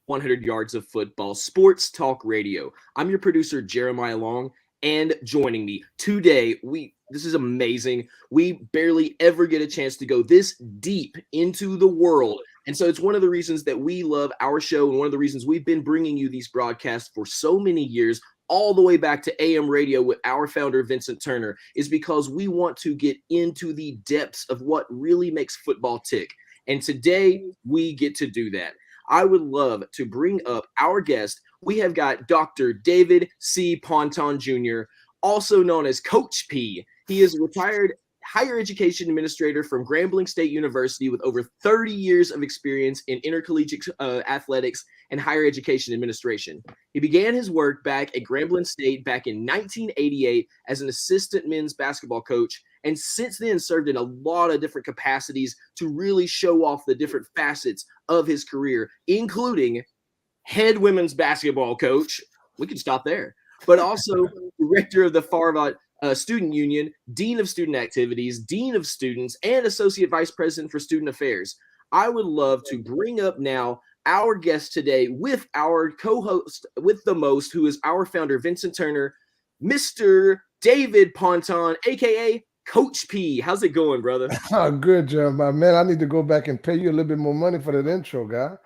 100 Yards of Football Sports Talk Radio. I'm your producer, Jeremiah Long, and joining me today, this is amazing. We barely ever get a chance to go this deep into the world. And so it's one of the reasons that we love our show and one of the reasons we've been bringing you these broadcasts for so many years, all the way back to AM radio with our founder, Vincent Turner, is because we want to get into the depths of what really makes football tick. And today we get to do that. I would love to bring up our guest. We have got Dr. David C. Ponton Jr., also known as Coach P. He is a retired higher education administrator from Grambling State University with over 30 years of experience in intercollegiate athletics and higher education administration. He began his work back at Grambling State back in 1988 as an assistant men's basketball coach, and since then served in a lot of different capacities to really show off the different facets of his career, including head women's basketball coach. We can stop there. But also director of the Farva Student Union, Dean of Student Activities, Dean of Students, and Associate Vice President for Student Affairs. I would love to bring up now our guest today with our co-host with the most, who is our founder, Vincent Turner, Mr. David Ponton, a.k.a. Coach P. How's it going, brother? Oh, good, Jeremiah. Man, I need to go back and pay you a little bit more money for that intro, guy.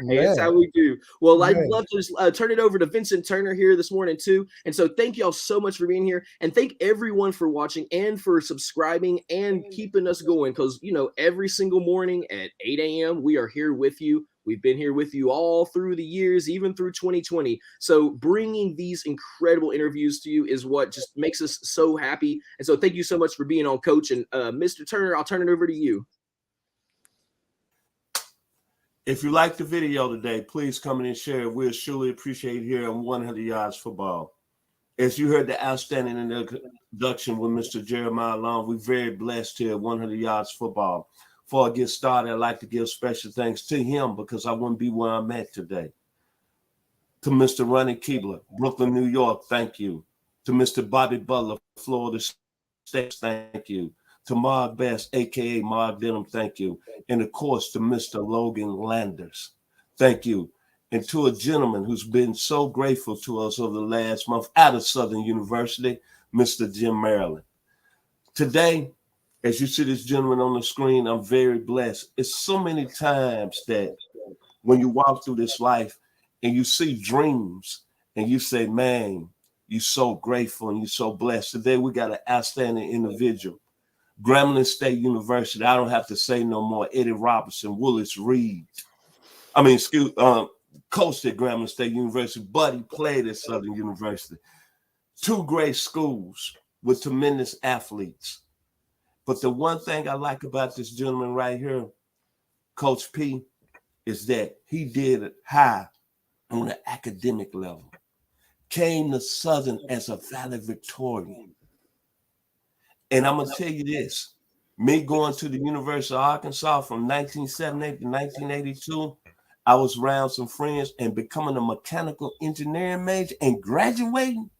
Hey, that's how we do. Well, I'd love to just turn it over to Vincent Turner here this morning, too. And so thank y'all so much for being here. And thank everyone for watching and for subscribing and keeping us going. Because, you know, every single morning at 8 a.m., we are here with you. We've been here with you all through the years, even through 2020. So bringing these incredible interviews to you is what just makes us so happy. And so thank you so much for being on, Coach. And Mr. Turner, I'll turn it over to you. If you like the video today, please come in and share it. We'll surely appreciate it here on 100 Yards Football. As you heard the outstanding introduction with Mr. Jeremiah Long, we're very blessed here at 100 Yards Football. Before I get started, I'd like to give special thanks to him because I wouldn't be where I'm at today. To Mr. Ronnie Keebler, Brooklyn, New York, thank you. To Mr. Bobby Butler, Florida State, thank you. To Mark Best, a.k.a. Mark Denham, thank you. And, of course, to Mr. Logan Landers, thank you. And to a gentleman who's been so grateful to us over the last month out of Southern University, Mr. Jim Maryland. Today, as you see this gentleman on the screen, I'm very blessed. It's so many times that when you walk through this life and you see dreams and you say, man, you're so grateful and you're so blessed. Today, we got an outstanding individual. Grambling State University, I don't have to say no more. Eddie Robertson, Willis Reed. Coached at Grambling State University, but he played at Southern University. Two great schools with tremendous athletes. But the one thing I like about this gentleman right here, Coach P, is that he did it high on the academic level. Came to Southern as a valedictorian. And I'm going to tell you this, me going to the University of Arkansas from 1978 to 1982, I was around some friends and becoming a mechanical engineering major and graduating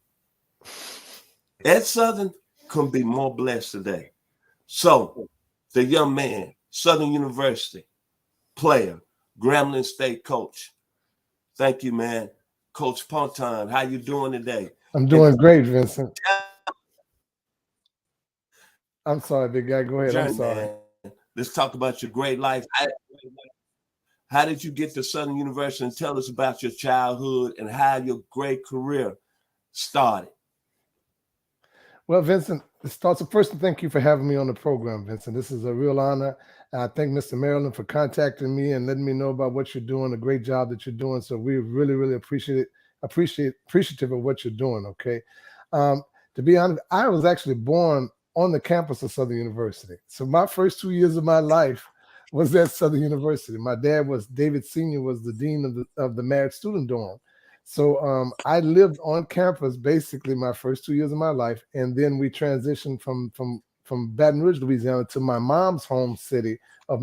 at Southern couldn't be more blessed today. So the young man, Southern University player, Grambling State coach. Thank you, man. Coach Ponton, how you doing today? I'm doing great, Vincent. I'm sorry, big guy. Go ahead. I'm sorry. Man. Let's talk about your great life. How did you get to Southern University? And tell us about your childhood and how your great career started. Well, Vincent, first, thank you for having me on the program, Vincent. This is a real honor. I thank Mr. Maryland for contacting me and letting me know about what you're doing, a great job that you're doing. So we really, really appreciative of what you're doing, okay? To be honest, I was actually born on the campus of Southern University. So my first 2 years of my life was at Southern University. My dad David Sr. was the dean of the married student dorm. So I lived on campus basically my first 2 years of my life. And then we transitioned from Baton Rouge, Louisiana to my mom's hometown of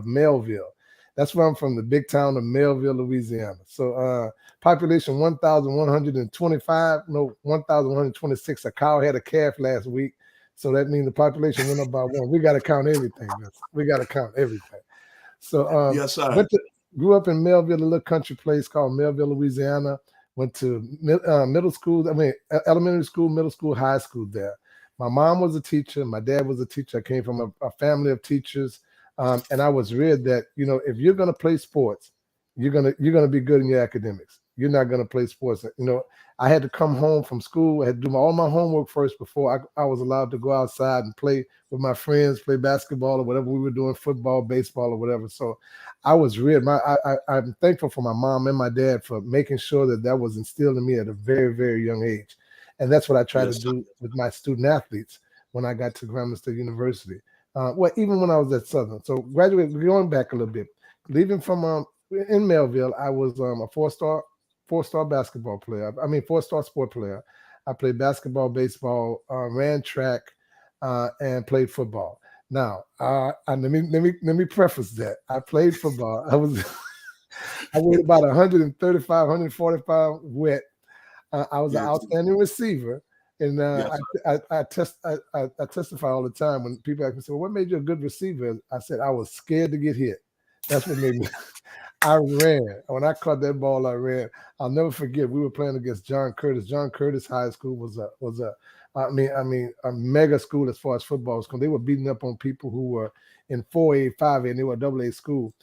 Melville. That's where I'm from, the big town of Melville, Louisiana. So population 1,126. A cow had a calf last week. So that means the population went up by one. We got to count everything. We got to count everything. So yes, sir. grew up in Melville, a little country place called Melville, Louisiana. Went to middle school, elementary school, middle school, high school there. My mom was a teacher. My dad was a teacher. I came from a family of teachers. And I was reared that, if you're going to play sports, you're gonna be good in your academics. You're not going to play sports. I had to come home from school. I had to do all my homework first before I was allowed to go outside and play with my friends, play basketball or whatever we were doing, football, baseball or whatever. So I was reared. I'm thankful for my mom and my dad for making sure that was instilled in me at a very, very young age. And that's what I try to do with my student athletes when I got to Grambling State University. Even when I was at Southern. So graduated, going back a little bit, leaving from in Melville, I was a four-star basketball player. Four-star sport player. I played basketball, baseball, ran track, and played football. Now, let me preface that. I played football. I weighed about 135, 145 wet. I was an outstanding receiver. And I testify all the time when people ask me, "So what made you a good receiver?" I said, I was scared to get hit. That's what made me. I ran. When I caught that ball, I ran. I'll never forget. We were playing against John Curtis. John Curtis High School was a mega school as far as football was concerned. They were beating up on people who were in 4A, 5A, and they were AA school.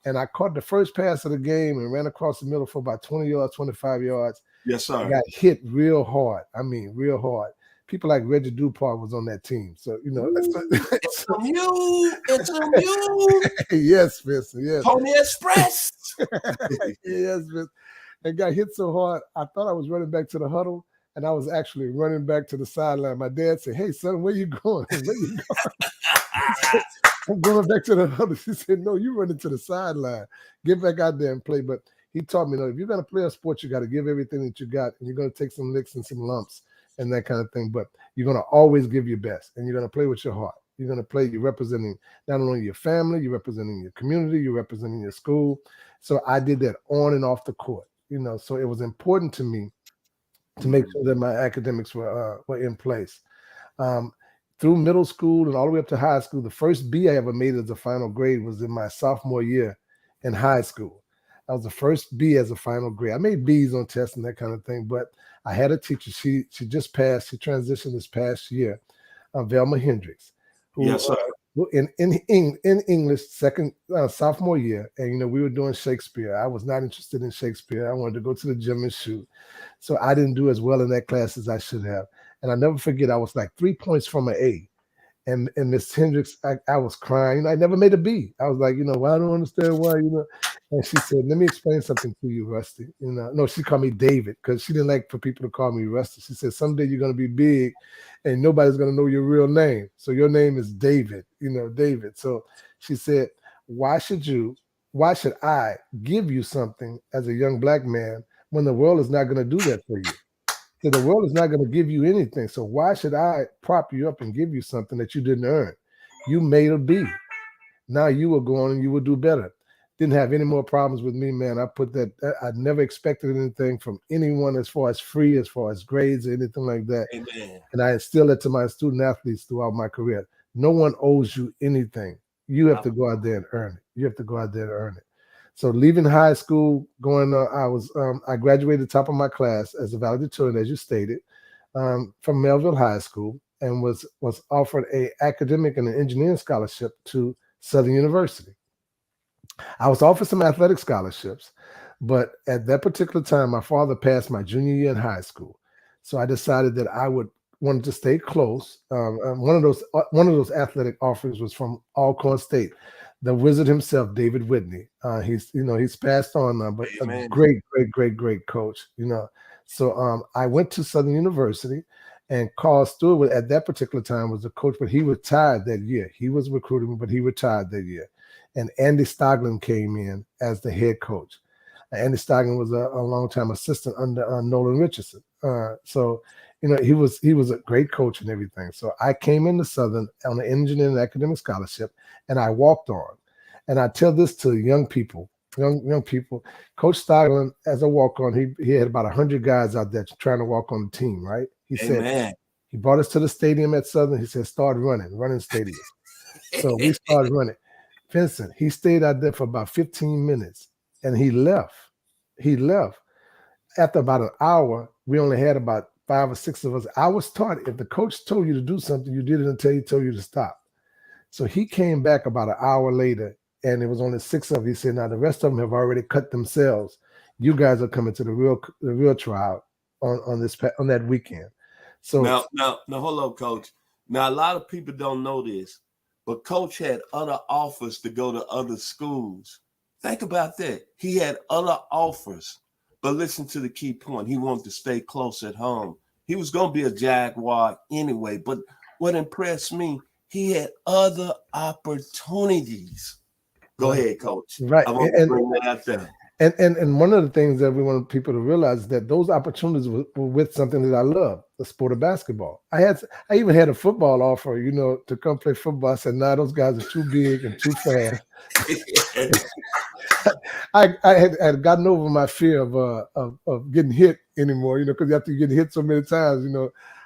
And I caught the first pass of the game and ran across the middle for about 20 yards, 25 yards. Yes, sir. I got hit real hard. Real hard. People like Reggie Dupont was on that team. So, it's from you. It's from you. Yes, Vincent. Yes. Pony Express. Yes, Vincent. And got hit so hard, I thought I was running back to the huddle, and I was actually running back to the sideline. My dad said, "Hey, son, where you going? Where you going?" I'm going back to the huddle. He said, "No, you running to the sideline. Get back out there and play." But he taught me, if you're going to play a sport, you got to give everything that you got, and you're going to take some licks and some lumps and that kind of thing. But you're going to always give your best, and you're going to play with your heart. You're going to play, you're representing not only your family, you're representing your community, you're representing your school. So I did that on and off the court, so it was important to me to make sure that my academics were in place. Through middle school and all the way up to high school, the first B I ever made as a final grade was in my sophomore year in high school. I was the first B as a final grade. I made B's on tests and that kind of thing, but I had a teacher. She just passed. She transitioned this past year, Velma Hendricks, who yes, sir. In English sophomore year, and we were doing Shakespeare. I was not interested in Shakespeare. I wanted to go to the gym and shoot, so I didn't do as well in that class as I should have. And I never forget, I was like 3 points from an A. And Miss Hendricks, I was crying. I never made a B. I was like, well, I don't understand why, And she said, "Let me explain something to you, Rusty." No, she called me David because she didn't like for people to call me Rusty. She said, "Someday you're going to be big and nobody's going to know your real name. So your name is David, David." So she said, why should I give you something as a young black man when the world is not going to do that for you? So the world is not going to give you anything. So why should I prop you up and give you something that you didn't earn? You made a B. Now you will go on and you will do better. Didn't have any more problems with me, man. I never expected anything from anyone as far as grades or anything like that. Amen. And I instill it to my student athletes throughout my career. No one owes you anything. You have to go out there and earn it. You have to go out there and earn it. So leaving high school, I graduated top of my class as a valedictorian, as you stated, from Melville High School, and was offered a academic and an engineering scholarship to Southern University. I was offered some athletic scholarships, but at that particular time, my father passed my junior year in high school. So I decided that I wanted to stay close. One of those athletic offers was from Alcorn State. The wizard himself, David Whitney. He's passed on, but a great coach. So I went to Southern University, and Carl Stewart at that particular time was the coach, but he retired that year. He was recruiting, but he retired that year. And Andy Stoglin came in as the head coach. Andy Stoglin was a long-time assistant under Nolan Richardson. He was a great coach and everything. So I came into Southern on an engineering and academic scholarship, and I walked on. And I tell this to young people. Coach Stoglin, as a walk-on, he had about 100 guys out there trying to walk on the team, right? He said, he brought us to the stadium at Southern. He said, "Start running stadium." So we started running. Vincent, he stayed out there for about 15 minutes, and he left. He left. After about an hour, we only had about 5 or 6 of us. I was taught if the coach told you to do something, you did it until he told you to stop. So he came back about an hour later, and it was only 6 of you. He said, now the rest of them have already cut themselves. You guys are coming to the real trial on that weekend. So now, hold on, Coach. Now, a lot of people don't know this, but Coach had other offers to go to other schools. Think about that. He had other offers, but listen to the key point. He wanted to stay close at home. He was going to be a Jaguar anyway, but what impressed me, he had other opportunities. Go ahead, Coach. Right. I want to bring that out there. And one of the things that we want people to realize is that those opportunities were with something that I love, the sport of basketball. I even had a football offer, to come play football. I said, nah, those guys are too big and too fast. I had gotten over my fear of getting hit anymore, because after you get hit so many times,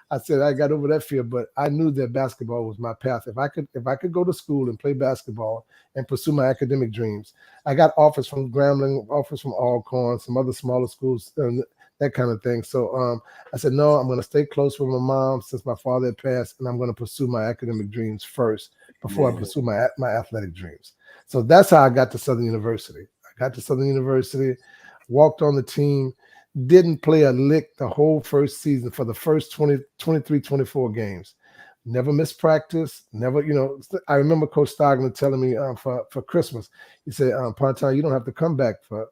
I said I got over that fear, but I knew that basketball was my path. If I could go to school and play basketball and pursue my academic dreams, I got offers from Grambling, offers from Alcorn, some other smaller schools, that kind of thing. So I said, no, I'm going to stay close with my mom since my father had passed, and I'm going to pursue my academic dreams first before I pursue my athletic dreams. So that's how I got to Southern University. I got to Southern University, walked on the team. Didn't play a lick the whole first season for the first 23, 24 games. Never missed practice. Never, I remember Coach Stogner telling me for Christmas, he said, Ponton, you don't have to come back for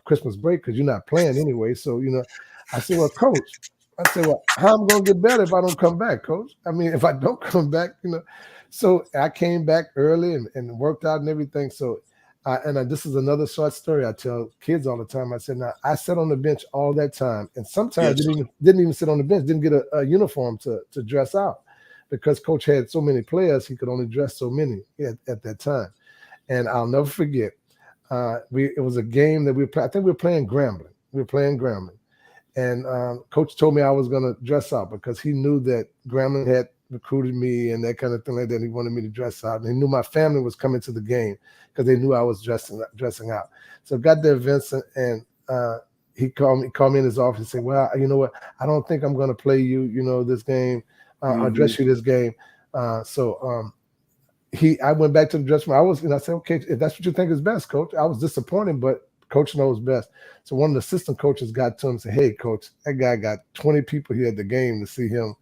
Christmas break because you're not playing anyway. So, I said, well, Coach, how am I going to get better if I don't come back, Coach? I mean, if I don't come back, So I came back early and worked out and everything. So this is another short story I tell kids all the time. I said, now I sat on the bench all that time, and sometimes didn't even sit on the bench, didn't get a uniform to dress out because Coach had so many players, he could only dress so many at that time. And I'll never forget, it was a game that I think we were playing Grambling. And Coach told me I was going to dress out because he knew that Grambling had recruited me and that kind of thing like that. He wanted me to dress out, and he knew my family was coming to the game because they knew I was dressing out. So I got there, Vincent, and he called me in his office and said, well, you know what? I don't think I'm going to play you, this game. I'll dress you this game. I went back to the dressing room. I said, okay, if that's what you think is best, Coach. I was disappointed, but Coach knows best. So one of the assistant coaches got to him and said, hey, Coach, that guy got 20 people here at the game to see him.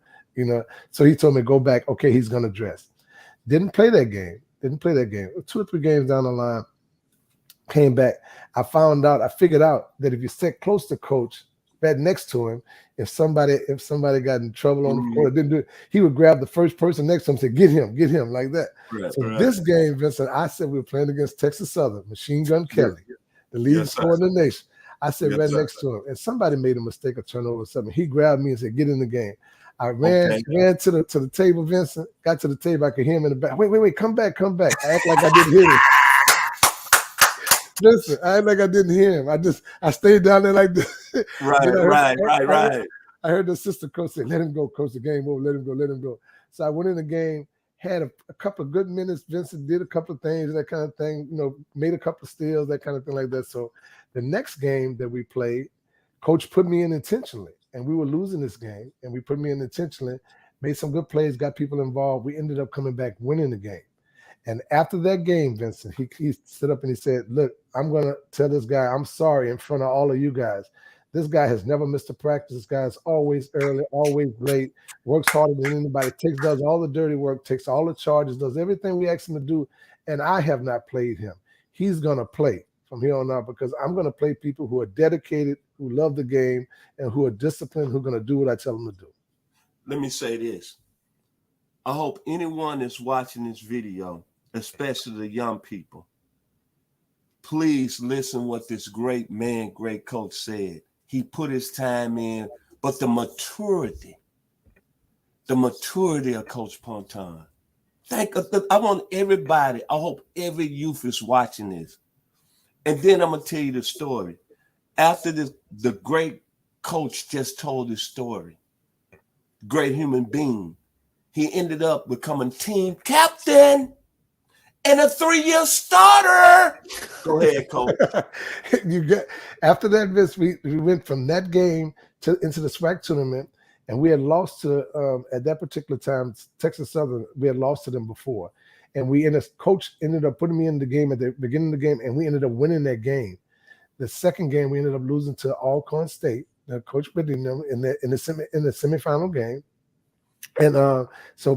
So he told me, go back. Okay, he's going to dress. Didn't play that game. 2 or 3 games down the line, came back. I figured out that if you sit close to Coach, right next to him, if somebody got in trouble on the court, didn't do it, he would grab the first person next to him and say, get him, like that. This game, Vincent, I said we were playing against Texas Southern, Machine Gun Kelly, the leading scorer in the nation. I said next to him, and somebody made a mistake or turnover or something. He grabbed me and said, get in the game. I ran to the table, Vincent. Got to the table. I could hear him in the back. Wait, come back. I act like I didn't hear him. Listen, I act like I didn't hear him. I stayed down there like this. Right. I heard the assistant coach say, let him go, Coach, the game over. Let him go. So I went in the game, had a couple of good minutes. Vincent did a couple of things, that kind of thing, made a couple of steals, that kind of thing like that. So the next game that we played, Coach put me in intentionally. And we were losing this game, and we put me in intentionally, made some good plays, got people involved. We ended up coming back winning the game. And after that game, Vincent, he stood up and he said, look, I'm going to tell this guy I'm sorry in front of all of you guys. This guy has never missed a practice. This guy is always early, always late, works harder than anybody, does all the dirty work, takes all the charges, does everything we ask him to do, and I have not played him. He's going to play from here on out because I'm going to play people who are dedicated, who love the game, and who are disciplined, who are going to do what I tell them to do. Let me say this. I hope anyone that's watching this video, especially the young people, please listen what this great coach said. He put his time in, but the maturity of Coach Ponton. I want everybody, I hope every youth is watching this. And then I'm going to tell you the story. After the great coach just told his story, great human being, he ended up becoming team captain. and a 3-year starter. Go ahead, Coach. After that, Vince, we went from that game into the SWAC tournament, and we had lost to at that particular time Texas Southern. We had lost to them before, and coach ended up putting me in the game at the beginning of the game, and we ended up winning that game. The second game, we ended up losing to Alcorn State. Coach beating them in the semifinal game, and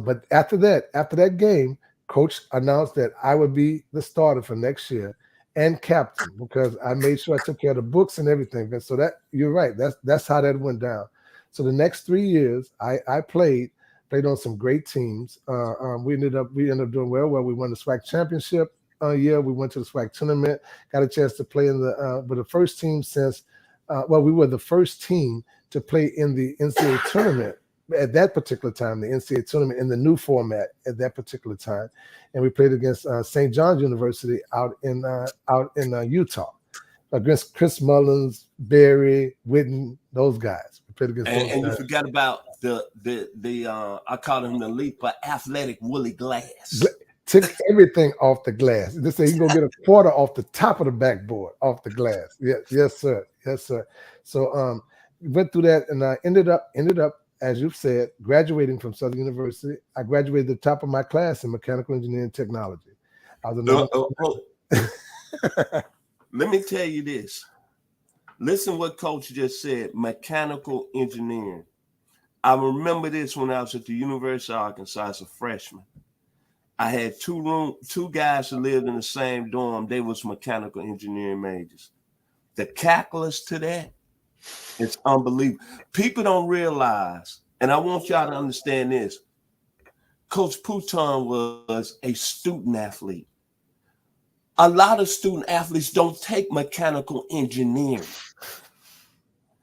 but after that game, Coach announced that I would be the starter for next year and captain, because I made sure I took care of the books and everything. And so that you're right. That's how that went down. So the next 3 years, I played on some great teams. We ended up doing well. We won the SWAC championship year. We went to the SWAC tournament. Got a chance to play in the first team since. We were the first team to play in the NCAA tournament at that particular time, the NCAA tournament in the new format at that particular time, and we played against St. John's University out in Utah, against Chris Mullins, Barry, Witten, those guys. We played against those and guys. You forgot about the I call him the leaper, athletic Willie Glass. Took everything off the glass. They say you can go get a quarter off the top of the backboard, off the glass. Yes, sir. So went through that, and I ended up, as you've said, graduating from Southern University. I graduated at the top of my class in mechanical engineering technology. I was Let me tell you this. Listen what Coach just said, mechanical engineering. I remember this when I was at the University of Arkansas as a freshman. I had two guys who lived in the same dorm. They was mechanical engineering majors. The calculus to that, it's unbelievable. People don't realize, and I want y'all to understand this. Coach Ponton was a student athlete. A lot of student athletes don't take mechanical engineering.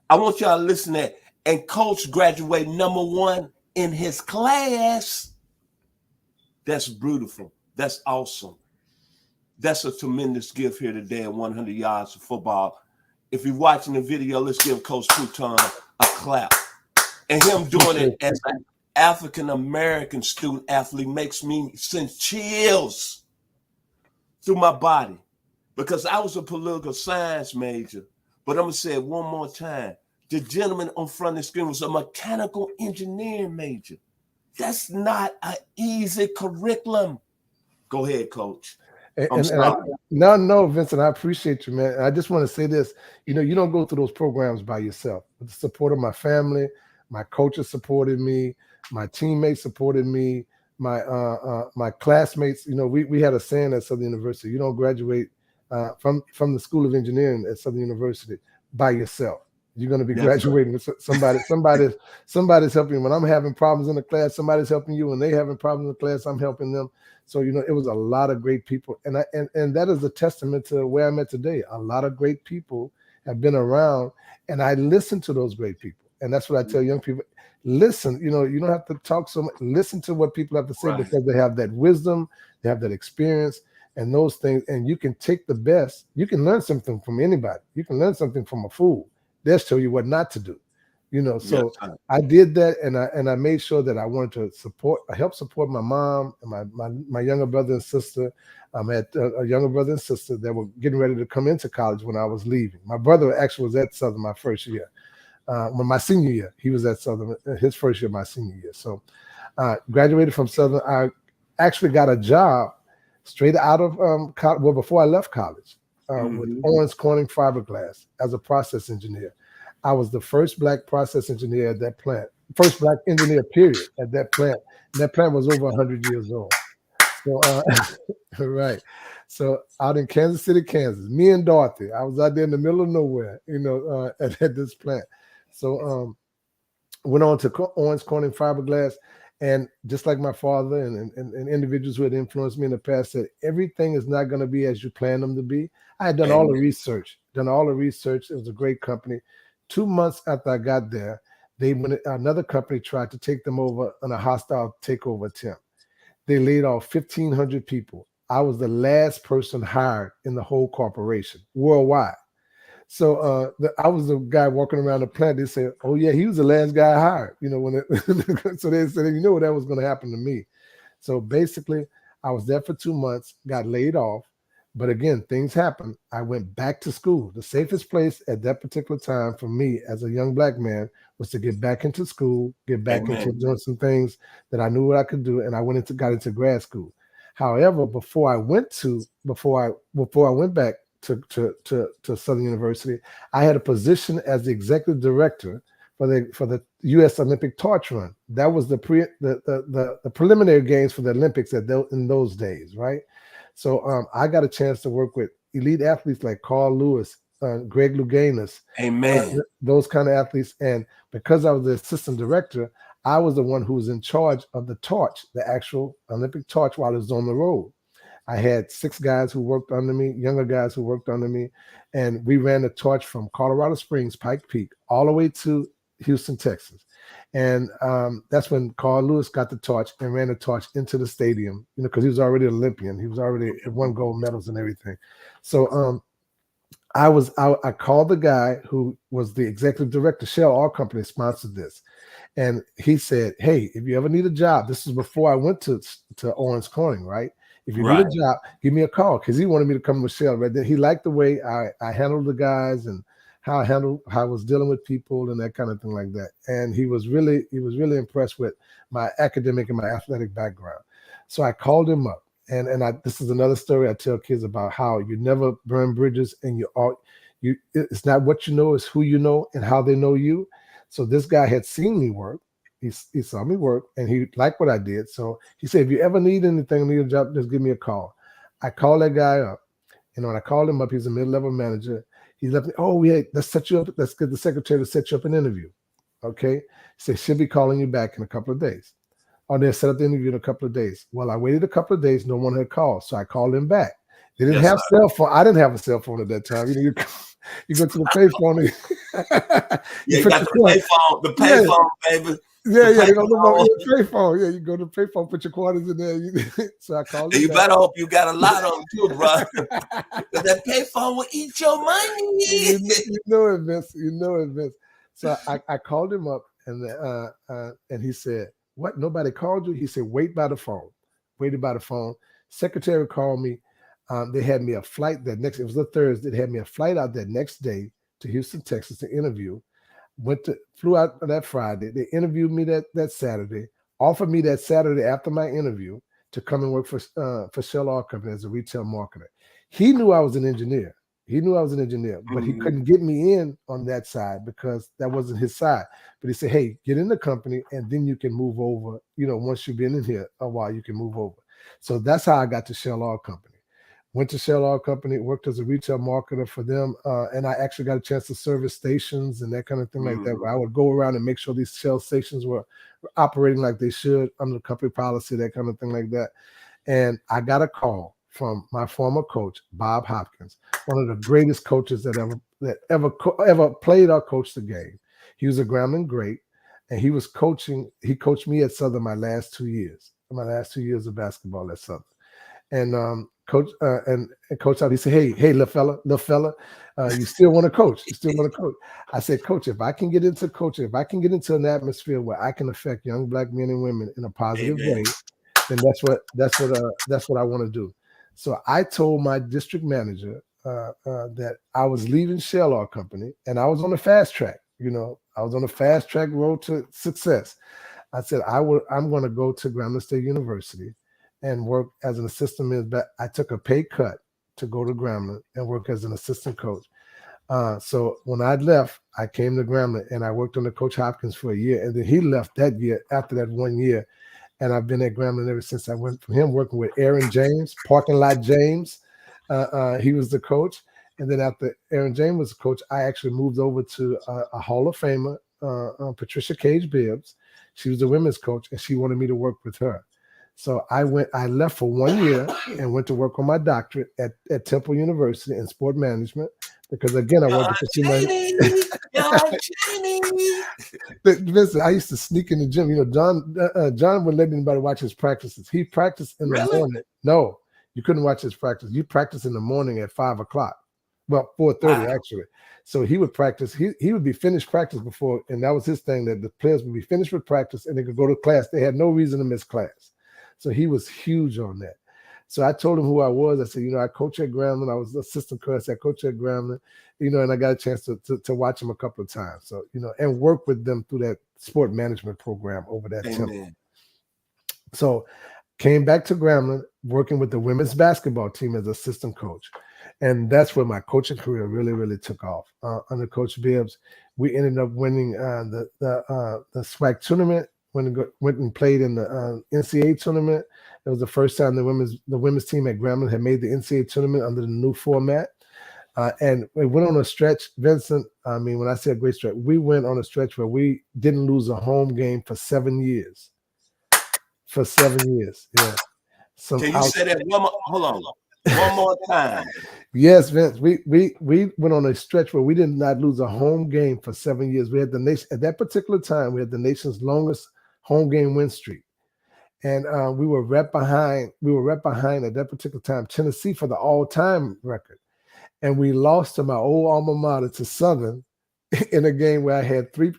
I want y'all to listen to that. And Coach graduated #1 in his class. That's beautiful. That's awesome. That's a tremendous gift here today at 100 Yards of Football. If you're watching the video, let's give Coach Ponton a clap. And him doing it as an African-American student athlete makes me send chills through my body, because I was a political science major. But I'm going to say it one more time. The gentleman on front of the screen was a mechanical engineering major. That's not an easy curriculum. Go ahead, Coach. No, Vincent, I appreciate you, man. I just want to say this. You don't go through those programs by yourself. With the support of my family, my coaches supported me, my teammates supported me, my classmates. We had a saying at Southern University: you don't graduate from the School of Engineering at Southern University by yourself. You're going to be graduating with somebody's helping you. When I'm having problems in the class, somebody's helping you. When they having problems in the class, I'm helping them. So, it was a lot of great people. And that is a testament to where I'm at today. A lot of great people have been around, and I listen to those great people. And that's what I tell young people. Listen, you don't have to talk so much. Listen to what people have to say, right? Because they have that wisdom, they have that experience and those things. And you can take the best. You can learn something from anybody. You can learn something from a fool. They'll show you what not to do, So yes, I did that, and I made sure that I wanted to help support my mom and my younger brother and sister. I had a younger brother and sister that were getting ready to come into college when I was leaving. My brother actually was at Southern my first year. My senior year, he was at Southern his first year, my senior year. So graduated from Southern. I actually got a job straight out of college. Well, before I left college. With Owens Corning Fiberglass as a process engineer. I was the first Black process engineer at that plant, first Black engineer, period, at that plant. And that plant was over 100 years old. So, right. So out in Kansas City, Kansas, me and Dorothy, I was out there in the middle of nowhere, at this plant. So went on to Owens Corning Fiberglass. And just like my father and individuals who had influenced me in the past said, everything is not going to be as you plan them to be. I had done all the research. It was a great company. 2 months after I got there, another company tried to take them over on a hostile takeover attempt. They laid off 1,500 people. I was the last person hired in the whole corporation worldwide. So I was the guy walking around the plant. They said, "Oh yeah, he was the last guy hired." So they said, "You know what, that was going to happen to me." So basically, I was there for 2 months, got laid off. But again, things happen. I went back to school. The safest place at that particular time for me as a young black man was to get back into school, get back into doing some things that I knew what I could do, and I got into grad school. However, before I went back to Southern University, I had a position as the executive director for the U.S. Olympic torch run. That was the preliminary games for the Olympics in those days, right? So I got a chance to work with elite athletes like Carl Lewis, Greg Louganis, those kind of athletes. And because I was the assistant director, I was the one who was in charge of the torch, the actual Olympic torch, while it was on the road. I had 6 guys who worked under me, younger guys who worked under me, and we ran the torch from Colorado Springs, Pike Peak, all the way to Houston, Texas. And that's when Carl Lewis got the torch and ran the torch into the stadium, because he was already an Olympian. He was already won gold medals and everything. So I called the guy who was the executive director. Shell Oil Company sponsored this. And he said, hey, if you ever need a job, this is before I went to Owens Corning, right? If you need a job, give me a call, because he wanted me to come with Shell. Right then, he liked the way I handled the guys and how I was dealing with people and that kind of thing like that. And he was really impressed with my academic and my athletic background. So I called him up, and this is another story I tell kids about how you never burn bridges, and it's not what you know, it's who you know and how they know you. So this guy had seen me work. He saw me work, and he liked what I did. So he said, if you ever need anything, need a job, just give me a call. I called that guy up. When I called him up, he's a mid-level manager. He left me, let's set you up. Let's get the secretary to set you up an interview. Okay. He said, she'll be calling you back in a couple of days. Or they'll set up the interview in a couple of days. Well, I waited a couple of days. No one had called. So I called him back. They didn't have cell phone. I didn't have a cell phone at that time. You go to the payphone. You got the payphone, baby. Yeah, you don't know payphone. Yeah, you go to the payphone, put your quarters in there. So I called him. You better hope you got a lot of them too, bro. But that payphone will eat your money. You know it, Vince. So I called him up, and he said, "What? Nobody called you?" He said, "Wait by the phone." Waited by the phone. Secretary called me. They had me a flight that next. It was a Thursday. They had me a flight out that next day to Houston, Texas, to interview. Flew out that Friday. They interviewed me that Saturday. Offered me that Saturday after my interview to come and work for Shell Oil Company as a retail marketer. He knew I was an engineer. But he couldn't get me in on that side because that wasn't his side. But he said, "Hey, get in the company, and then you can move over. Once you've been in here a while, you can move over." So that's how I got to Shell Oil Company. Went to Shell Oil Company, worked as a retail marketer for them, and I actually got a chance to service stations and that kind of thing like that, where I would go around and make sure these Shell stations were operating like they should under the company policy, that kind of thing like that. And I got a call from my former coach, Bob Hopkins, one of the greatest coaches that ever played or coached the game. He was a Grambling great, and he coached me at Southern my last 2 years of basketball at Southern. And Coach out, he said, "Hey, little fella, you still want to coach? I said, "Coach, if I can get into coaching, if I can get into an atmosphere where I can affect young black men and women in a positive way, then that's what I want to do." So I told my district manager that I was leaving Shell Oil Company, and I was on the fast track. I was on the fast track road to success. I said, I'm going to go to Grambling State University and work as an assistant. I took a pay cut to go to Grambling and work as an assistant coach. So when I left, I came to Grambling and I worked under Coach Hopkins for a year. And then he left that year after that 1 year. And I've been at Grambling ever since. I went from him working with Aaron James, Parking Lot James. He was the coach. And then after Aaron James was the coach, I actually moved over to a Hall of Famer, Patricia Cage Bibbs. She was the women's coach, and she wanted me to work with her. So I left for 1 year and went to work on my doctorate at Temple University in sport management, because again, I wanted to pursue my. Listen, I used to sneak in the gym. John wouldn't let anybody watch his practices. He practiced in the morning. No, you couldn't watch his practice. You practice in the morning at 5 o'clock. Well, 4:30 actually. So he would practice. He would be finished practice before, and that was his thing, that the players would be finished with practice and they could go to class. They had no reason to miss class. So he was huge on that. So I told him who I was. I said, I coach at Grambling. I was assistant coach. I said, I coach at Grambling, and I got a chance to watch him a couple of times. So, and work with them through that sport management program over that time. So came back to Grambling, working with the women's basketball team as assistant coach. And that's where my coaching career really, really took off. Under Coach Bibbs, we ended up winning the SWAC tournament. Went and played in the NCAA tournament. It was the first time the women's team at Grambling had made the NCAA tournament under the new format. And we went on a stretch, Vincent. I mean, when I say a great stretch, we went on a stretch where we didn't lose a home game for 7 years. For 7 years, yeah. Can you say that one more? Hold on, one more time. Yes, Vince. We went on a stretch where we did not lose a home game for 7 years. We had the nation at that particular time. We had the nation's longest home game win streak, and we were right behind. We were right behind at that particular time Tennessee for the all-time record, and we lost to my old alma mater, to Southern, in a game where I had three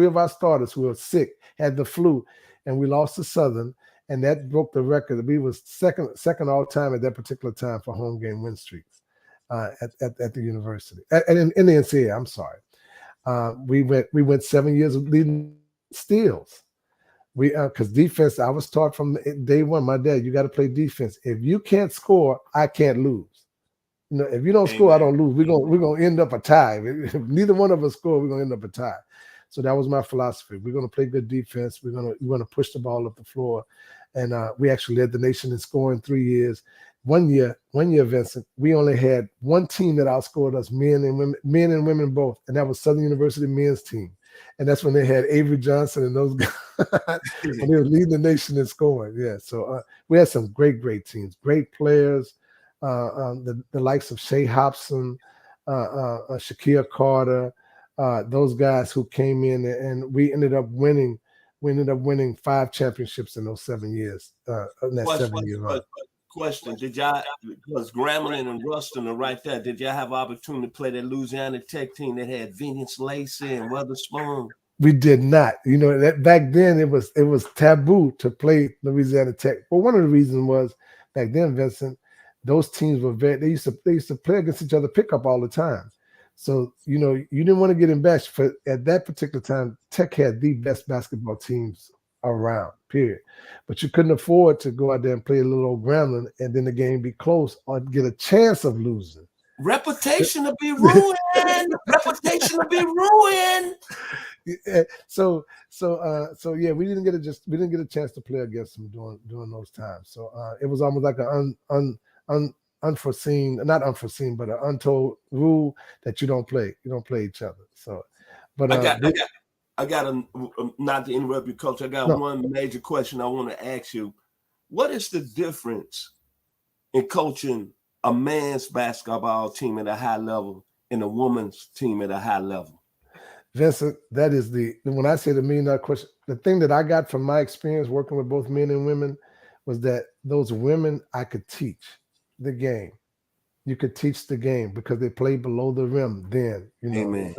of our starters who were sick, had the flu. And we lost to Southern, and that broke the record. We was second all time at that particular time for home game win streaks at the university, and in the NCAA. I'm sorry, we went 7 years of leading steals. Because defense, I was taught from day one. My dad, you got to play defense. If you can't score, I can't lose. If you don't score, I don't lose. We're gonna end up a tie. If neither one of us score, we're gonna end up a tie. So that was my philosophy. We're going to play good defense. We're going to push the ball up the floor, and we actually led the nation in scoring 3 years. One year, Vincent, we only had one team that outscored us, men and women both, and that was Southern University men's team. And that's when they had Avery Johnson and those guys when they were leading the nation in scoring. Yeah, so we had some great teams, great players, the likes of Shea Hobson, Shaquille Carter. Those guys who came in, and we ended up winning 5 championships in those 7 years. In that 7 year run. Question: Did y'all, because Grambling and Ruston are right there, did y'all have opportunity to play that Louisiana Tech team that had Venus Lacey and Weatherspoon? We did not. That back then it was taboo to play Louisiana Tech. Well, one of the reasons was back then, Vincent, those teams were they used to play against each other, pick up all the time. So, you didn't want to get embashed. At that particular time, Tech had the best basketball teams around, period. But you couldn't afford to go out there and play a little old Grambling and then the game be close or get a chance of losing. Reputation will be ruined. Reputation will be ruined. Yeah, so yeah, we didn't get a chance to play against them during those times. So it was almost like an not unforeseen, but an untold rule that you don't play each other. So, but I got not to interrupt you, Coach. I got one major question I want to ask you. What is the difference in coaching a man's basketball team at a high level and a woman's team at a high level? Vincent, that is when I say the $1 million question, the thing that I got from my experience working with both men and women was that those women, I could teach the game. You could teach the game because they played below the rim then, Amen.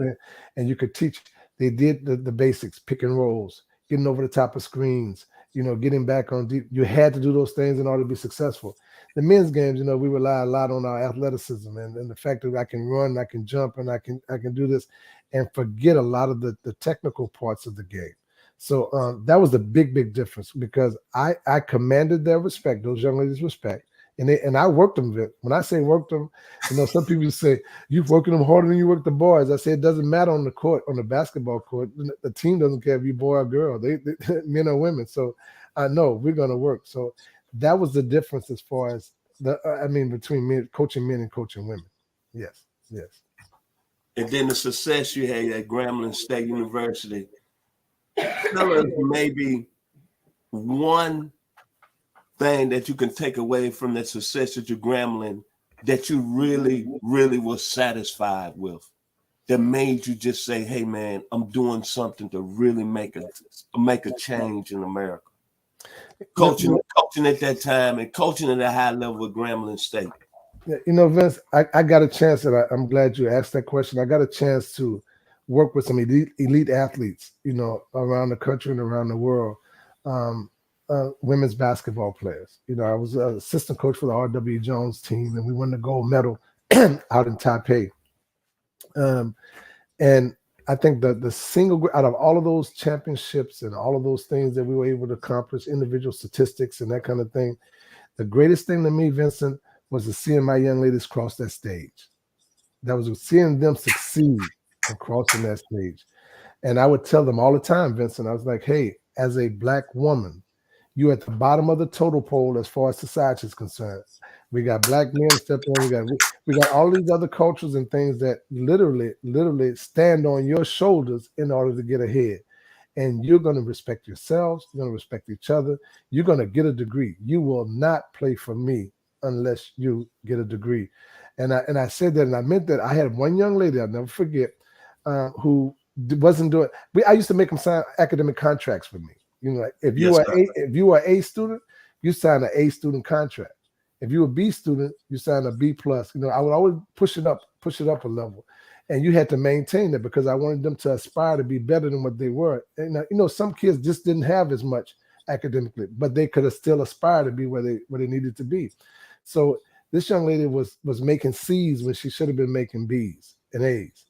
And you could teach. They did the basics, pick and rolls, getting over the top of screens, getting back on deep. You had to do those things in order to be successful. The men's games, we rely a lot on our athleticism and the fact that I can run, I can jump, and I can do this, and forget a lot of the technical parts of the game. So that was the big difference because I commanded their respect, those young ladies' respect. And I worked them. When I say worked them, some people say you're working them harder than you work the boys. I say it doesn't matter on the court, on the basketball court. The team doesn't care if you're boy or girl. They men or women. So I know we're gonna work. So that was the difference as far as between coaching men and coaching women. Yes. And then the success you had at Grambling State University. Tell us maybe one thing that you can take away from that success at your Grambling that you really, really was satisfied with, that made you just say, hey, man, I'm doing something to really make a change in America. Coaching at that time and coaching at a high level at Grambling State. Vince, I got a chance, and I'm glad you asked that question. I got a chance to work with some elite athletes, around the country and around the world. women's basketball players. I was an assistant coach for the R.W. Jones team, and we won the gold medal out in Taipei. And I think the single out of all of those championships and all of those things that we were able to accomplish, individual statistics and that kind of thing, the greatest thing to me, Vincent, was to seeing my young ladies cross that stage. That was seeing them succeed and crossing that stage. And I would tell them all the time, Vincent, I was like, hey, as a Black woman, you're at the bottom of the total pole as far as society is concerned. We got Black men stepping in. We got all these other cultures and things that literally stand on your shoulders in order to get ahead. And you're going to respect yourselves. You're going to respect each other. You're going to get a degree. You will not play for me unless you get a degree. And I said that, and I meant that. I had one young lady, I'll never forget, who wasn't doing. I used to make them sign academic contracts with me. Like if you were an A student, you sign an A student contract. If you were a B student, you sign a B plus. I would always push it up a level, and you had to maintain it because I wanted them to aspire to be better than what they were. And some kids just didn't have as much academically, but they could have still aspired to be where they needed to be. So this young lady was making C's when she should have been making B's and A's.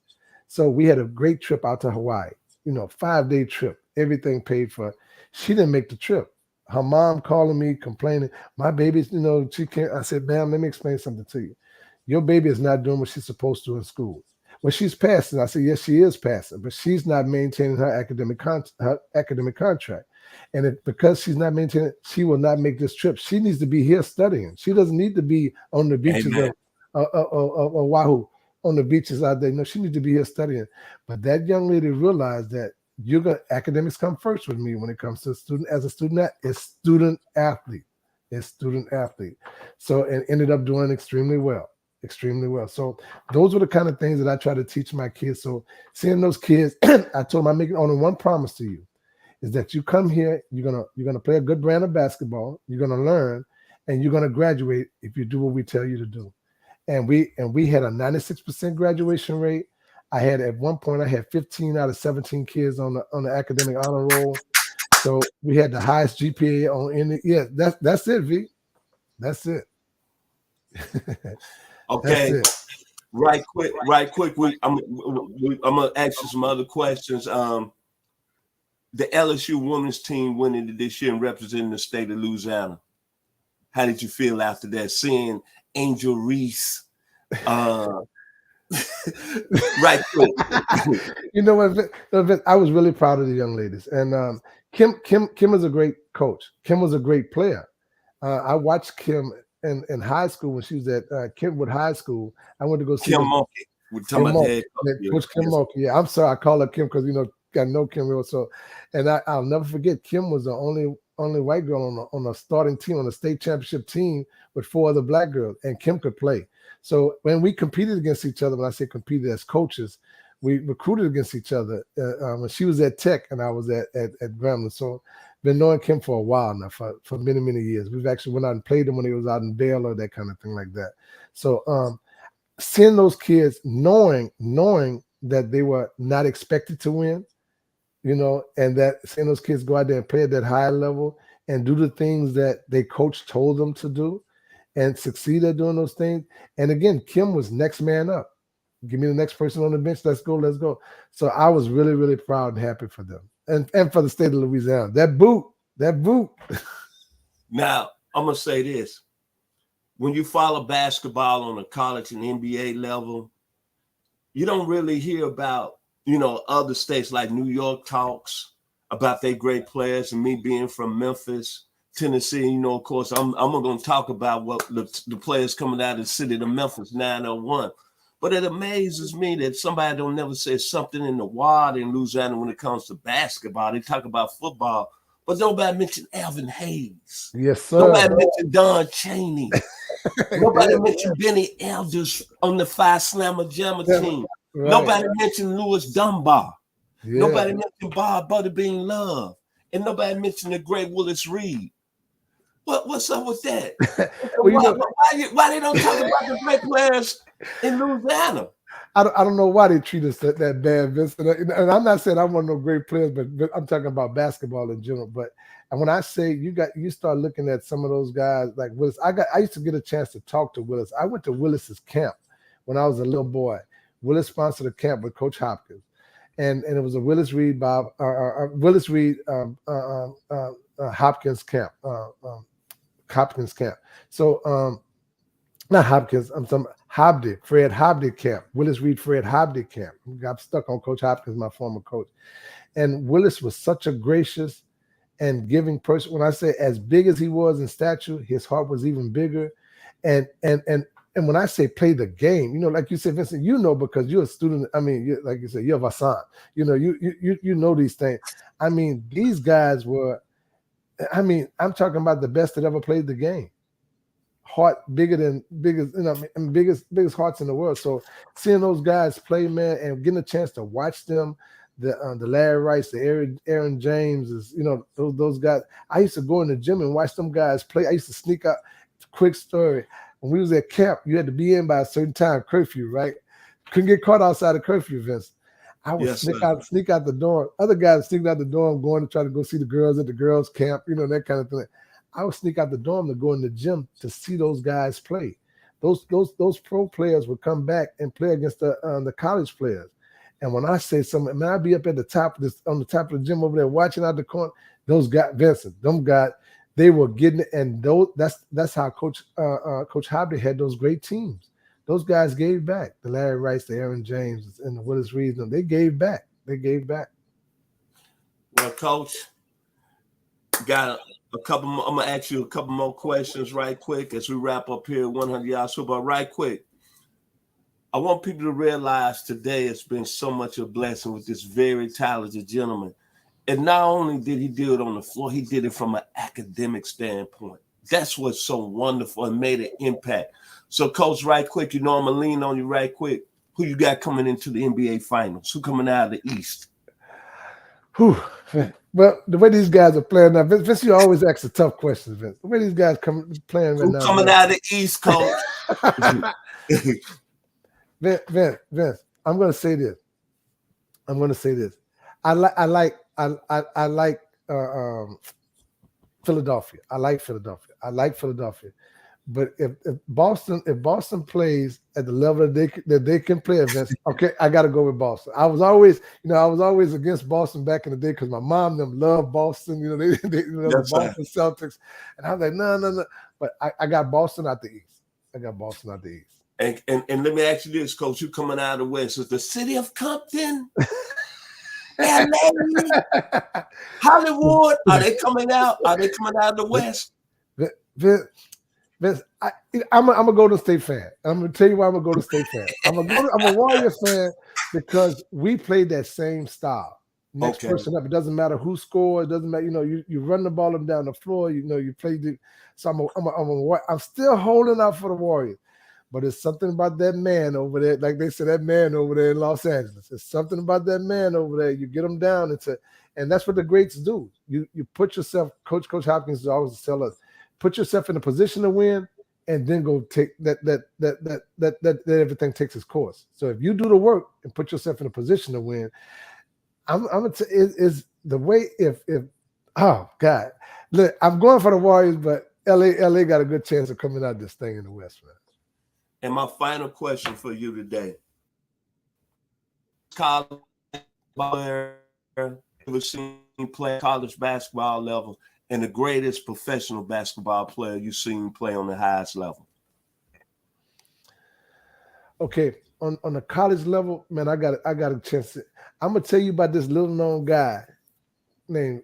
So we had a great trip out to Hawaii. 5-day trip, everything paid for. She didn't make the trip. Her mom calling me, complaining, my baby's, she can't. I said, ma'am, let me explain something to you. Your baby is not doing what she's supposed to in school. Well, she's passing. I said, yes, she is passing, but she's not maintaining her academic contract. And because she's not maintaining it, she will not make this trip. She needs to be here studying. She doesn't need to be on the beaches of Oahu, on the beaches out there. She needs to be here studying. But that young lady realized that academics come first with me when it comes to student athlete. So, and ended up doing extremely well. So those were the kind of things that I try to teach my kids. So seeing those kids, I told them I'm making only one promise to you, is that you come here, you're gonna play a good brand of basketball, you're gonna learn, and you're gonna graduate if you do what we tell you to do. And we had a 96% graduation rate. At one point I had 15 out of 17 kids on the academic honor roll. So we had the highest GPA on any. Yeah, that's it, V. That's it. Okay. That's it. Right quick. I'm gonna ask you some other questions. The LSU women's team winning this year and representing the state of Louisiana. How did you feel after that? Seeing Angel Reese. Right quick. You know what? I was really proud of the young ladies, and Kim is a great coach. Kim was a great player. I watched Kim in high school when she was at Kentwood High School. I went to go see Kim Mulkey. We're talking about Coach Kim Mulkey. Yeah, I'm sorry, I call her Kim because I know Kim real. So, and I'll never forget, Kim was the only white girl on the starting team, on the state championship team with 4 other black girls, and Kim could play. So when we competed against each other, when I say competed as coaches, we recruited against each other. When she was at Tech and I was at Grambling. So been knowing Kim for a while now, for many, many years. We've actually went out and played them when he was out in Baylor, that kind of thing like that. So seeing those kids, knowing that they were not expected to win, and that seeing those kids go out there and play at that high level and do the things that their coach told them to do and succeed at doing those things. And again, Kim was next man up. Give me the next person on the bench. Let's go. So I was really, really proud and happy for them and for the state of Louisiana. That boot. Now, I'm going to say this. When you follow basketball on a college and NBA level, you don't really hear about, other states like New York talks about their great players, and me being from Memphis, Tennessee, of course, I'm going to talk about what the players coming out of the city of Memphis, 901. But it amazes me that somebody don't never say something in the wild in Louisiana when it comes to basketball. They talk about football, but nobody mentioned Alvin Hayes. Yes, sir. Nobody mentioned Don Chaney. Nobody mentioned Benny Elders on the Phi Slamma Jamma team. Right. Nobody mentioned Louis Dunbar. Yeah. Nobody mentioned Bob Butterbean Love. And nobody mentioned the great Willis Reed. What's up with that? Why they don't talk about the great players in Louisiana? I don't know why they treat us that bad, Vincent. And I'm not saying I want no great players, but I'm talking about basketball in general. But And when I say you start looking at some of those guys like Willis. I used to get a chance to talk to Willis. I went to Willis's camp when I was a little boy. Willis sponsored a camp with Coach Hopkins, and it was a Willis Reed Hopkins camp. Hopkins camp. So not Hopkins. I'm talking Fred Hobdy camp. Willis Reed Fred Hobdy camp. Got stuck on Coach Hopkins, my former coach. And Willis was such a gracious and giving person. When I say as big as he was in stature, his heart was even bigger. And when I say play the game, like you said, Vincent, because you're a student. I mean, like you said, you're Vasant. You know these things. I mean, these guys were. I mean, I'm talking about the best that ever played the game. Heart biggest hearts in the world. So seeing those guys play, man, and getting a chance to watch them, the Larry Rice, the Aaron James, those guys. I used to go in the gym and watch them guys play. I used to sneak out. Quick story. When we was at camp, you had to be in by a certain time, curfew, right? Couldn't get caught outside of curfew, Vince. I would sneak out the dorm. Other guys sneaking out the dorm, going to try to go see the girls at the girls' camp, that kind of thing. I would sneak out the dorm to go in the gym to see those guys play. Those pro players would come back and play against the college players. And when I say something, man, I'd be up at the top on the top of the gym over there watching out the corner. Those guys, Vincent, them guys, they were getting it, and that's how Coach Hobby had those great teams. Those guys gave back. The Larry Rice, the Aaron James, and the Willis Reed, they gave back. They gave back. Well, Coach, got a couple more. I'm gonna ask you a couple more questions right quick as we wrap up here 100 Yards Football. Right quick, I want people to realize today it's been so much a blessing with this very talented gentleman. And not only did he do it on the floor, he did it from an academic standpoint. That's what's so wonderful and made an impact. So, Coach, right quick, I'm going to lean on you right quick. Who you got coming into the NBA Finals? Who coming out of the East? Whew. Well, the way these guys are playing now, Vince, you always ask the tough questions, Vince. The way these guys playing right now. Who coming out of the East, Coach? Vince, I'm going to say this. I like Philadelphia. I like Philadelphia. But if Boston plays at the level that they can play against, okay, I got to go with Boston. I was always against Boston back in the day because my mom them loved Boston. The Boston Celtics, and I was like, no. But I got Boston out the East. And let me ask you this, Coach. You coming out of the West? Is the city of Compton, LA, Hollywood? Are they coming out? Are they coming out of the West? Vince, I'm a Golden State fan. I'm gonna tell you why I'm a Golden State fan. I'm a Warriors fan because we played that same style. Next person up. It doesn't matter who scores. It doesn't matter. You run the ball down the floor. You play the. So I'm still holding out for the Warriors, but it's something about that man over there. Like they said, that man over there in Los Angeles. It's something about that man over there. You get him down and that's what the greats do. You put yourself. Coach Hopkins always tell us. Put yourself in a position to win, and then go take that everything takes its course. So if you do the work and put yourself in a position to win, I'm gonna say is the way. If oh God, look, I'm going for the Warriors, but LA got a good chance of coming out this thing in the West, man. And my final question for you today: college player, ever seen play college basketball level? And the greatest professional basketball player you've seen play on the highest level? Okay, on the college level, man, I got a chance. I'm gonna tell you about this little known guy named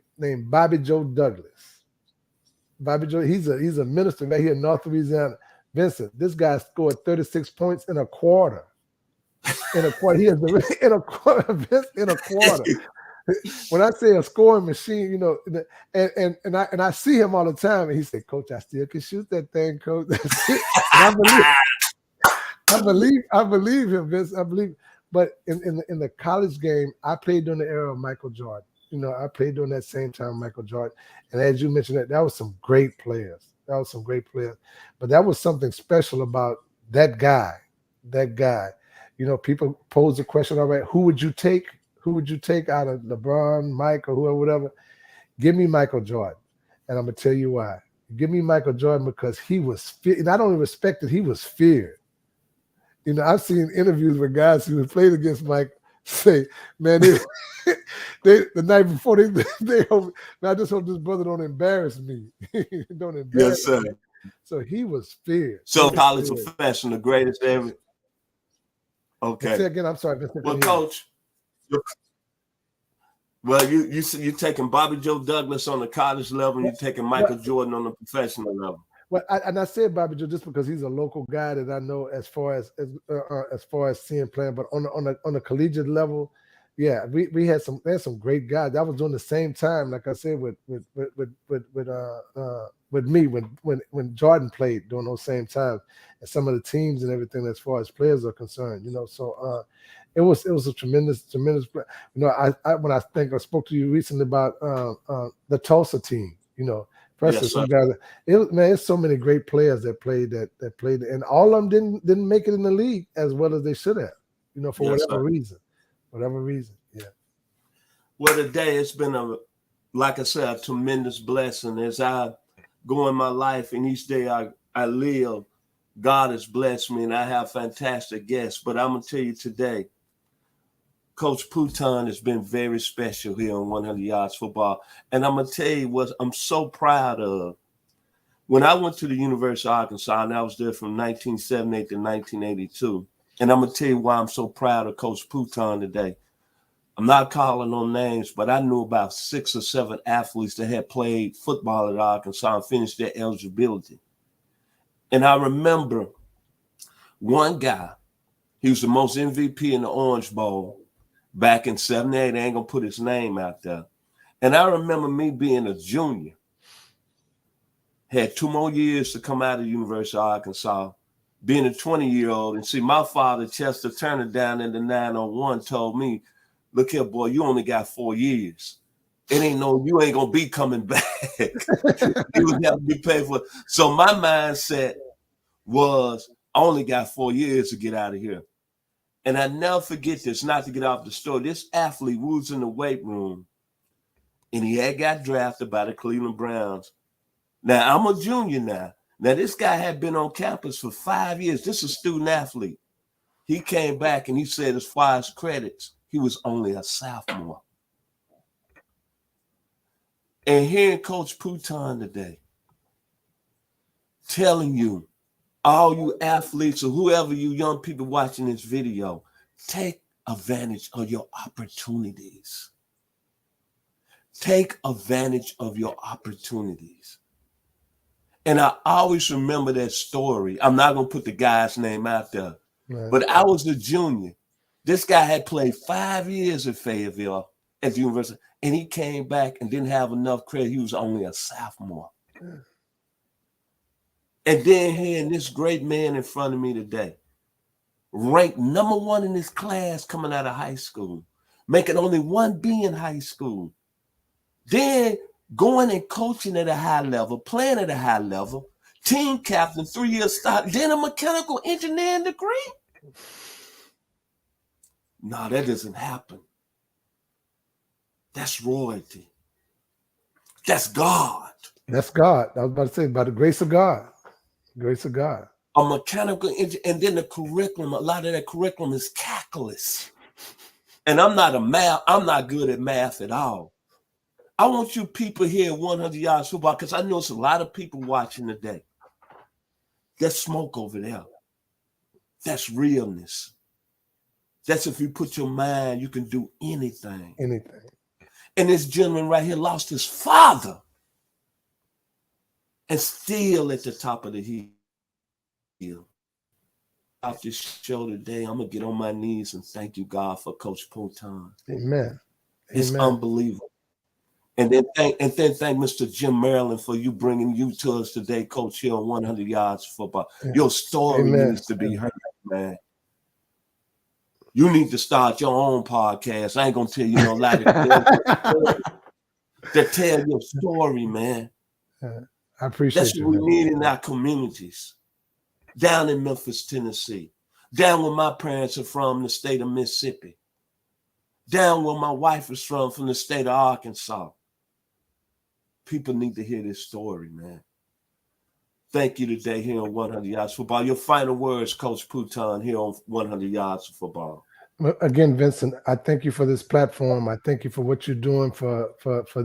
Bobby Joe Douglas. Bobby Joe, he's a minister right here in North Louisiana. Vincent, this guy scored 36 points in a quarter. In a quarter, in a quarter. When I say a scoring machine, and I see him all the time, and he said, "Coach, I still can shoot that thing, Coach." I believe him, Vince. I believe. But in the college game, I played during the era of Michael Jordan. I played during that same time, Michael Jordan. And as you mentioned, that was some great players. But that was something special about that guy. People pose the question, all right, who would you take? Who would you take out of LeBron, Mike, or whoever, whatever? Give me Michael Jordan. and I'm gonna tell you why. Give me Michael Jordan because he was feared. And I don't even respect it. He was feared. You know, I've seen interviews with guys who played against Mike say, "Man, the night before they hope, man, I just hope this brother don't embarrass me. Don't embarrass Yes, sir. me." So he was feared. So college profession, the greatest ever. Okay. Say again. I'm sorry. Well, Coach. Well, you're taking Bobby Joe Douglas on the college level, and you're taking Michael Jordan on the professional level. Well, I said Bobby Joe just because he's a local guy that I know as far as seeing playing, but on a collegiate level, yeah, we had some great guys. That was during the same time, like I said, with me when Jordan played during those same times, and some of the teams and everything as far as players are concerned, you know. So it was a tremendous. You know, I when I think I spoke to you recently about the Tulsa team, you know. Yes, some guys, there's so many great players that played, and all of them didn't make it in the league as well as they should have, you know, for whatever reason. Yeah. Well, today it's been like I said, a tremendous blessing as I go in my life, and each day I live. God has blessed me, and I have fantastic guests. But I'm gonna tell you today, Coach Ponton has been very special here on 100 Yards Football. And I'm going to tell you what I'm so proud of. When I went to the University of Arkansas, and I was there from 1978 to 1982, and I'm going to tell you why I'm so proud of Coach Ponton today. I'm not calling no names, but I knew about 6 or 7 athletes that had played football at Arkansas and finished their eligibility. And I remember one guy, he was the most MVP in the Orange Bowl. Back in 78, I ain't gonna put his name out there. And I remember me being a junior, had 2 more years to come out of the University of Arkansas, being a 20-year-old, and see my father, Chester Turner, down in the 901 told me, "Look here, boy, you only got 4 years. You ain't gonna be coming back." You would have to be paid for it. So my mindset was, I only got 4 years to get out of here. And I never forget this, not to get off the story. This athlete was in the weight room, and he had got drafted by the Cleveland Browns. Now, I'm a junior now. Now, this guy had been on campus for 5 years. This is a student athlete. He came back, and he said as far as credits, he was only a sophomore. And hearing Coach Ponton today telling you, all you athletes or whoever you young people watching this video, take advantage of your opportunities. Take advantage of your opportunities. And I always remember that story. I'm not going to put the guy's name out there, but I was a junior. This guy had played 5 years at Fayetteville at the university, and he came back and didn't have enough credit. He was only a sophomore. And then hearing this great man in front of me today, ranked number 1 in his class coming out of high school, making only 1B in high school, then going and coaching at a high level, playing at a high level, team captain, 3 years start, then a mechanical engineering degree. No, that doesn't happen. That's royalty. That's God. That's God. I was about to say, by the grace of God. Grace of God. A mechanical engineer, and then the curriculum, a lot of that curriculum is calculus. And I'm not good at math at all. I want you people here at 100 Yards Football, because I know it's a lot of people watching today. There's smoke over there. That's realness. That's if you put your mind, you can do anything. Anything. And this gentleman right here lost his father and still at the top of the hill. Off this show today, I'm going to get on my knees and thank you, God, for Coach Ponton. Amen. It's unbelievable. And then thank Mr. Jim Maryland for you bringing you to us today, Coach, here on 100 Yards Football. Yeah. Your story needs to be heard, man. You need to start your own podcast. I ain't going to tell you no lie to tell your story, man. I appreciate That's what we need in our communities. Down in Memphis, Tennessee. Down where my parents are from, the state of Mississippi. Down where my wife is from the state of Arkansas. People need to hear this story, man. Thank you today here on 100 Yards Football. Your final words, Coach Ponton, here on 100 Yards of Football. Well, again, Vincent, I thank you for this platform. I thank you for what you're doing for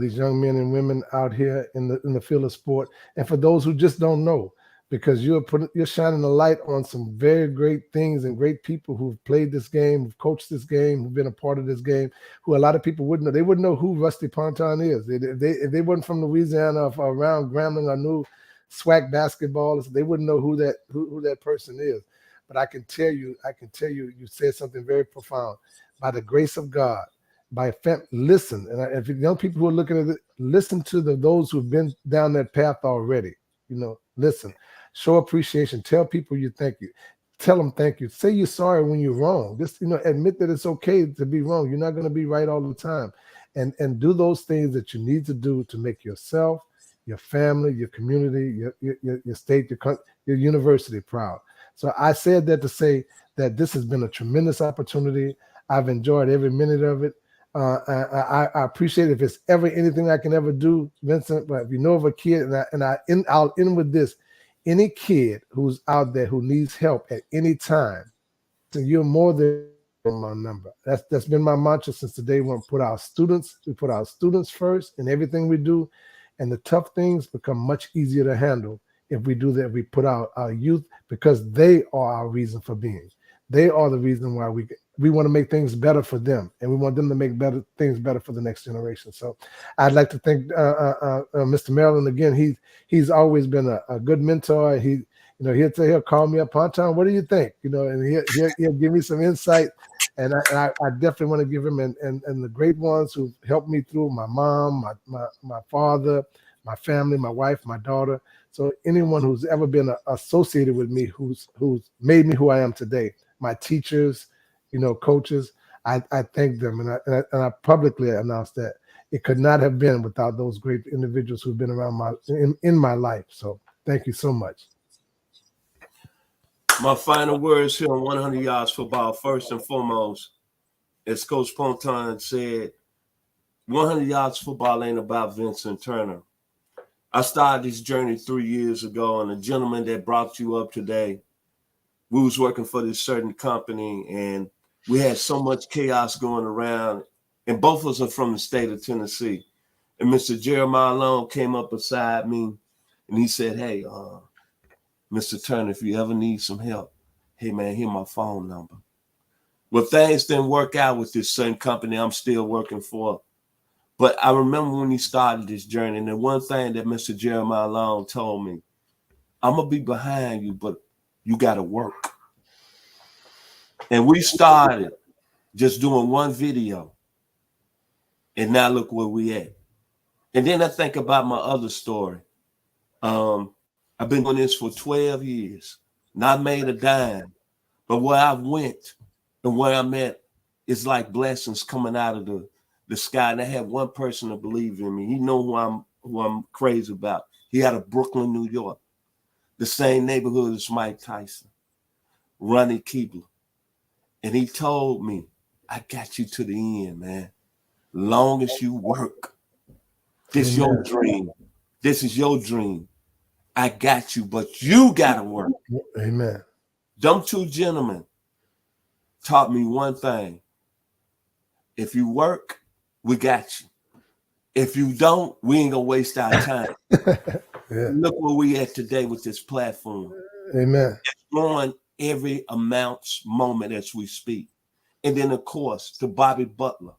these young men and women out here in the field of sport, and for those who just don't know, because you're shining a light on some very great things and great people who've played this game, who've coached this game, who've been a part of this game, who a lot of people wouldn't know. They wouldn't know who Rusty Ponton is. If they weren't from Louisiana or around Grambling or knew SWAC basketball, they wouldn't know who that person is. But I can tell you, you said something very profound. By the grace of God, listen, and if young people who are looking at it, listen to those who've been down that path already. Listen, show appreciation. Tell people you thank you. Tell them thank you. Say you're sorry when you're wrong. Just admit that it's okay to be wrong. You're not going to be right all the time, and do those things that you need to do to make yourself, your family, your community, your state, your university proud. So I said that to say that this has been a tremendous opportunity. I've enjoyed every minute of it. I appreciate it. If it's ever anything I can ever do, Vincent, but if you know of a kid, I'll end with this. Any kid who's out there who needs help at any time, so you're more than my number. That's been my mantra since the day when we put our students first in everything we do, and the tough things become much easier to handle if we do that. We put our youth, because they are our reason for being. They are the reason why we want to make things better for them, and we want them to make things better for the next generation. So I'd like to thank Mr. Maryland again. He's always been a good mentor. He'll call me up, Ponton, what do you think? And he'll give me some insight. And I definitely want to give him and the great ones who helped me through, my mom, my father, my family, my wife, my daughter. So anyone who's ever been associated with me, who's made me who I am today, my teachers, coaches, I thank them, and I publicly announced that it could not have been without those great individuals who've been around in my life. So thank you so much. My final words here on 100 Yards Football. First and foremost, as Coach Ponton said, 100 Yards Football ain't about Vincent Turner. I started this journey 3 years ago, and the gentleman that brought you up today, we was working for this certain company, and we had so much chaos going around, and both of us are from the state of Tennessee. And Mr. Jeremiah Long came up beside me, and he said, hey, Mr. Turner, if you ever need some help, hey, man, here's my phone number. Well, things didn't work out with this certain company I'm still working for. But I remember when he started this journey, and the one thing that Mr. Jeremiah Long told me, I'm going to be behind you, but you got to work. And we started just doing one video, and now look where we at. And then I think about my other story. I've been doing this for 12 years, not made a dime, but where I went and where I'm at is like blessings coming out of the sky. And I had one person to believe in me. He know who I'm crazy about. He out of Brooklyn, New York, the same neighborhood as Mike Tyson, Ronnie Keebler. And he told me, I got you to the end, man. Long as you work. This is your dream. This is your dream. I got you, but you got to work. Amen. Them two gentlemen taught me one thing. If you work, we got you. If you don't, we ain't going to waste our time. Yeah. Look where we at today with this platform. Amen. It's growing every moment as we speak. And then, of course, to Bobby Butler,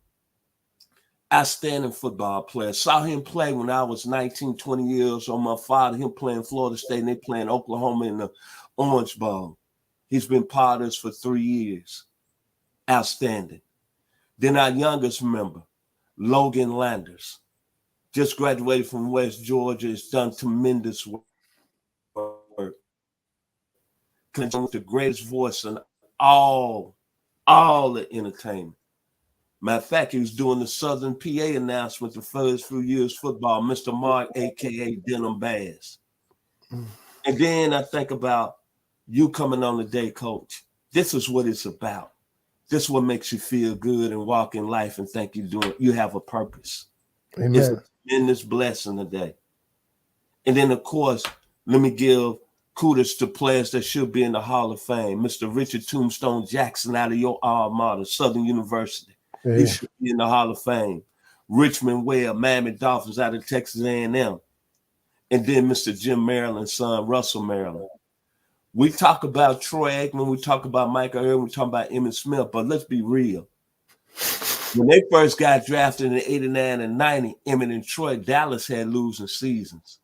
outstanding football player. Saw him play when I was 19, 20 years old. My father, him playing Florida State, and they playing Oklahoma in the Orange Bowl. He's been part of us for 3 years. Outstanding. Then our youngest member, Logan Landers, just graduated from West Georgia. Has done tremendous work. The greatest voice in all the entertainment. Matter of fact, he was doing the Southern PA announcement the first few years football, Mr. Mark, a.k.a. Denim Bass. And then I think about you coming on today, Coach. This is what it's about. This is what makes you feel good and walk in life and think you have a purpose. Amen. It's a tremendous blessing today. And then, of course, let me give kudos to players that should be in the Hall of Fame. Mr. Richard Tombstone Jackson out of your alma mater, Southern University. Yeah. He should be in the Hall of Fame. Richmond Webb, Miami Dolphins out of Texas A&M. And then Mr. Jim Maryland's son, Russell Maryland. We talk about Troy Aikman, we talk about Michael Irvin, we talk about Emmitt Smith, but let's be real. When they first got drafted in 89 and 90, Emmitt and Troy, Dallas had losing seasons.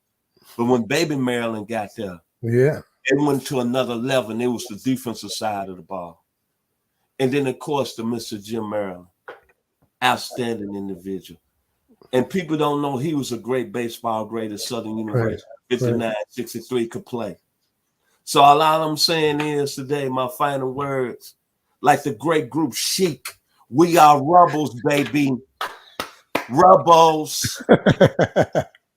But when Baby Maryland got there, it went to another level, and it was the defensive side of the ball. And then, of course, the Mr. Jim Maryland, outstanding individual. And people don't know he was a great baseball great at Southern University. 59, 63 could play. So all I'm saying is today, my final words, like the great group Chic, we are rebels, baby. Rebels.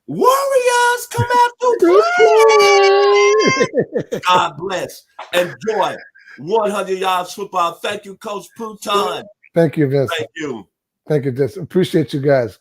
Warriors, come out to play. God bless. Enjoy 100 yards football. Thank you, Coach Ponton. Thank you, Vince. Thank you. Thank you, Vince. Appreciate you guys.